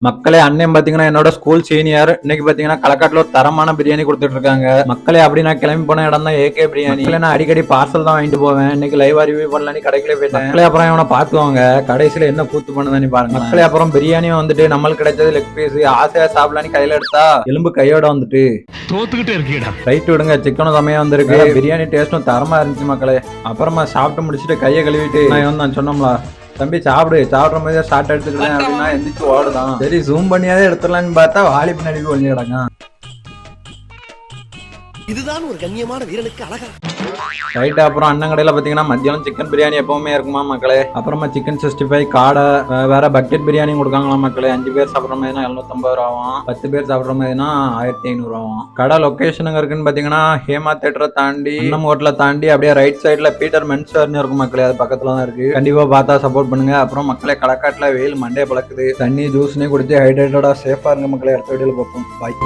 மக்களே அண்ணன் பாத்தீங்கன்னா என்னோட ஸ்கூல் சீனியர். இன்னைக்கு பாத்தீங்கன்னா களக்காட்டுல ஒரு தரமான பிரியாணி கொடுத்துட்டு இருக்காங்க. மக்களே அப்படி நான் கிளம்பி போன இடம் தான் ஏகே பிரியாணி. நான் அடிக்கடி பார்சல் தான் வாங்கிட்டு போவேன். இன்னைக்கு லைவ் ரிவ்யூ பண்ணலான்னு கடைக்குள்ளே போயிட்டேன். மக்களே அப்புறம் இவனை பாத்துவாங்க கடைசியில என்ன கூத்து பண்ணுதான்னு பாருங்க. மக்களே அப்புறம் பிரியாணியும் வந்துட்டு நம்மளுக்கு கிடைச்சது லெக் பீஸ். ஆசையா சாப்பிடலான்னு கையில எடுத்தா எலும்பு கையோட வந்துட்டு தோத்துக்கிட்டே இருக்கீடா. ரைட் விடுங்க, சிக்கனும் சமையா வந்திருக்கு. பிரியாணி டேஸ்டும் தரமா இருந்துச்சு மக்களே. அப்புறமா சாப்பிட்டு முடிச்சுட்டு கையை கழுவிட்டு நான் சொன்னோம்ல, தம்பி சாப்பிடுற மாதிரி ஸ்டார்ட் எடுத்துக்கலாம் அப்படின்னா எந்திரிச்சு ஓடுதான். சரி ஜூம் பண்ணியாவே எடுத்துடலான்னு பார்த்தா வாலி பின்னாடி ஒழிஞ்சு கிடங்க. இதுதான் ஒரு கண்ணியமான வீரனுக்கு அழகா. ரைட் அப்புறம் அண்ணன் கடையில பாத்தீங்கன்னா மத்தியானம் சிக்கன் பிரியாணி எப்பவுமே இருக்குமா மக்களே. அப்புறமா சிக்கன் 65 காடை வேற பக்கெட் பிரியாணி கொடுக்காங்களா மக்களே. 5 பேர் சாப்பிட்ற மாதிரினா 750 ரூபா ஆகும். 10 பேர் சாப்பிட்ற மாதிரினா 1500 ஆகும். கடை லொகேஷனுங்க இருக்குன்னு பாத்தீங்கன்னா ஹேமா தியேட்டரை தாண்டி நம்ம ஹோட்டலை தாண்டி அப்படியே ரைட் சைட்ல பீட்டர் மென்ஸ் வேர்னு இருக்கும் மக்களே. அது பக்கத்துல தான் இருக்கு. கண்டிப்பா பார்த்தா சப்போர்ட் பண்ணுங்க. அப்புறம் மக்களே களக்காட்டுல வெயில் மண்டே பழக்குது. தண்ணி ஜூஸ்னே குடிச்சு ஹைட்ரேட்டடா சேஃபா இருங்க மக்களே. அடுத்த வீடியோல பார்ப்போம். பாய்.